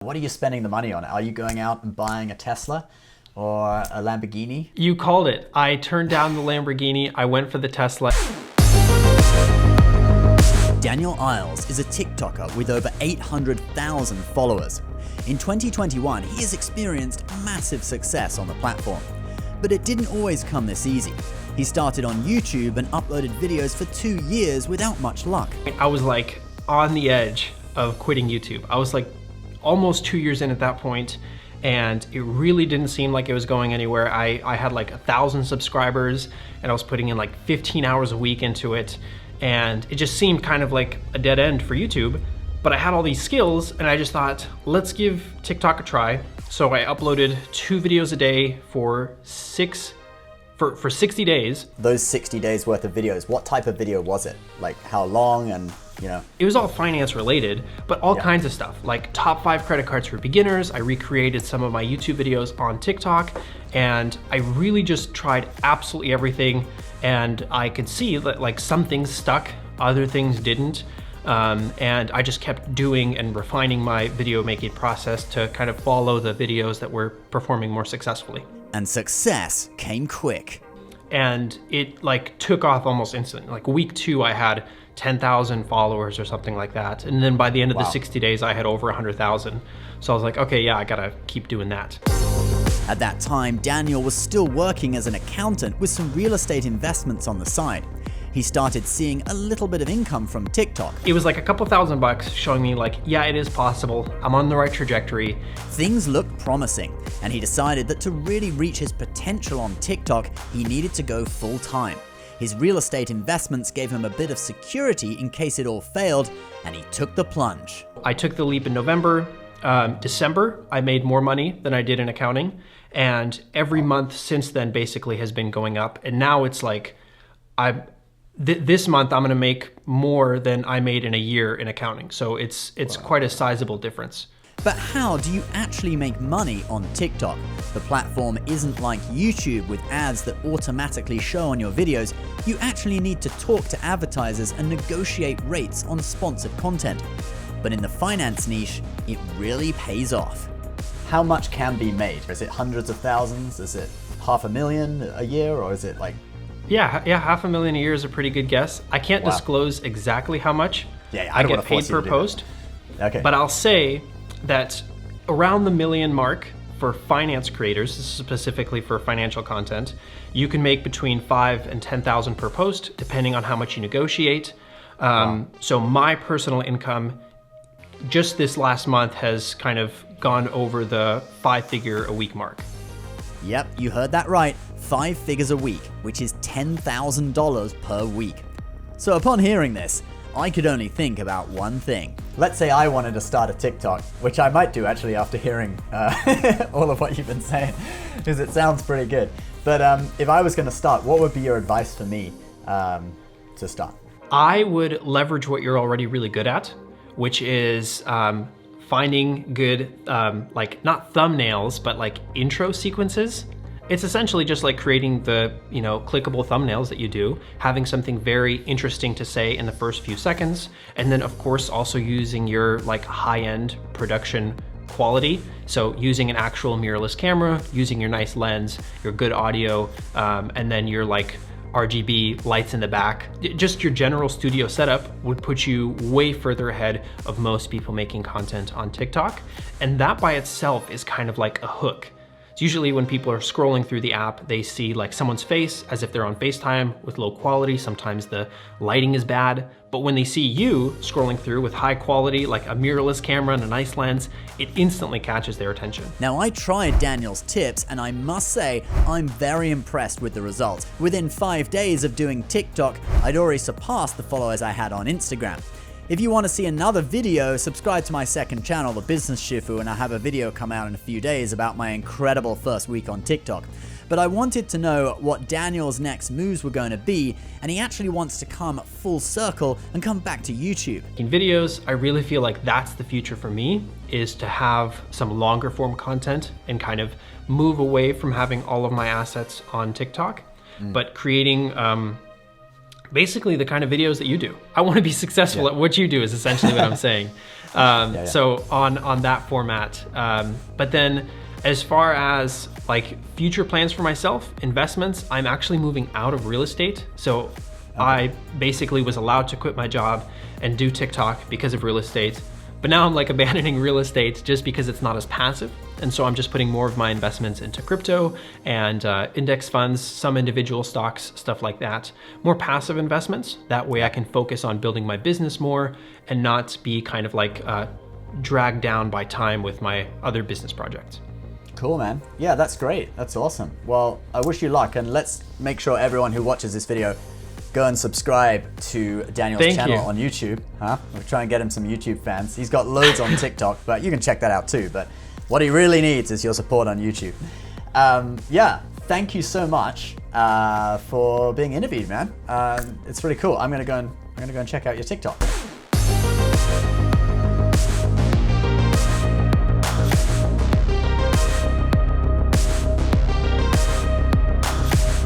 What are you spending the money on? Are you going out and buying a Tesla or a Lamborghini? You called it. I turned down the Lamborghini. I went for the Tesla. Daniel Iles is a TikToker with over 800,000 followers. In 2021, he has experienced massive success on the platform. But it didn't always come this easy. He started on YouTube and uploaded videos for 2 years without much luck. I was like on the edge of quitting YouTube. I was like almost 2 years in at that point, and it really didn't seem like it was going anywhere. I had like 1,000 subscribers and I was putting in like 15 hours a week into it, and it just seemed kind of like a dead end for YouTube. But I had all these skills and I just thought, let's give TikTok a try. So I uploaded 2 videos a day for 60 days. Those 60 days worth of videos, what type of video was it? Like how long and, you know? It was all finance related, but all kinds of stuff, like top 5 credit cards for beginners. I recreated some of my YouTube videos on TikTok, and I really just tried absolutely everything. And I could see that like some things stuck, other things didn't. And I just kept doing and refining my video making process to kind of follow the videos that were performing more successfully. And success came quick. And it like took off almost instantly. Like week 2, I had 10,000 followers or something like that. And then by the end of the 60 days, I had over 100,000. So I was like, okay, yeah, I gotta keep doing that. At that time, Daniel was still working as an accountant with some real estate investments on the side. He started seeing a little bit of income from TikTok. It was like a couple $1,000 showing me like, yeah, it is possible. I'm on the right trajectory. Things looked promising, and he decided that to really reach his potential on TikTok, he needed to go full time. His real estate investments gave him a bit of security in case it all failed, and he took the plunge. I took the leap in November. December, I made more money than I did in accounting. And every month since then basically has been going up. And now it's like, this month I'm gonna make more than I made in a year in accounting. So it's quite a sizable difference. But how do you actually make money on TikTok? The platform isn't like YouTube with ads that automatically show on your videos. You actually need to talk to advertisers and negotiate rates on sponsored content. But in the finance niche, it really pays off. How much can be made? Is it hundreds of thousands? Is it $500,000 a year, or is it like... Yeah, $500,000 a year is a pretty good guess. I can't disclose exactly how much I get paid per post. Okay. But I'll say that around the $1 million mark for finance creators, this is specifically for financial content, you can make between $5,000 and $10,000 per post, depending on how much you negotiate. So my personal income just this last month has kind of gone over the 5-figure a week mark. Yep, you heard that right. 5 figures a week, which is $10,000 per week. So upon hearing this, I could only think about one thing. Let's say I wanted to start a TikTok, which I might do actually after hearing all of what you've been saying, because it sounds pretty good. But if I was going to start, what would be your advice for me to start? I would leverage what you're already really good at, which is finding good, like not thumbnails, but like intro sequences. It's essentially just like creating the, clickable thumbnails that you do, having something very interesting to say in the first few seconds, and then of course also using your like high-end production quality. So using an actual mirrorless camera, using your nice lens, your good audio, and then your like RGB lights in the back. Just your general studio setup would put you way further ahead of most people making content on TikTok. And that by itself is kind of like a hook. Usually when people are scrolling through the app, they see like someone's face as if they're on FaceTime with low quality. Sometimes the lighting is bad. But when they see you scrolling through with high quality, like a mirrorless camera and a nice lens, it instantly catches their attention. Now I tried Daniel's tips, and I must say, I'm very impressed with the results. Within 5 days of doing TikTok, I'd already surpassed the followers I had on Instagram. If you want to see another video, subscribe to my second channel, The Business Shifu, and I have a video come out in a few days about my incredible first week on TikTok. But I wanted to know what Daniel's next moves were going to be, and he actually wants to come full circle and come back to YouTube. In videos, I really feel like that's the future for me, is to have some longer form content and kind of move away from having all of my assets on TikTok, but creating basically the kind of videos that you do. I want to be successful at what you do is essentially what I'm saying. So on that format. But then as far as like future plans for myself, investments, I'm actually moving out of real estate. So I basically was allowed to quit my job and do TikTok because of real estate. But now I'm like abandoning real estate just because it's not as passive. And so I'm just putting more of my investments into crypto and index funds, some individual stocks, stuff like that. More passive investments. That way I can focus on building my business more and not be kind of like dragged down by time with my other business projects. Cool, man. Yeah, that's great. That's awesome. Well, I wish you luck, and let's make sure everyone who watches this video go and subscribe to Daniel's channel on YouTube. We'll try and get him some YouTube fans. He's got loads on TikTok, but you can check that out too. But what he really needs is your support on YouTube. Yeah, thank you so much for being interviewed, man. It's really cool. I'm gonna go and check out your TikTok.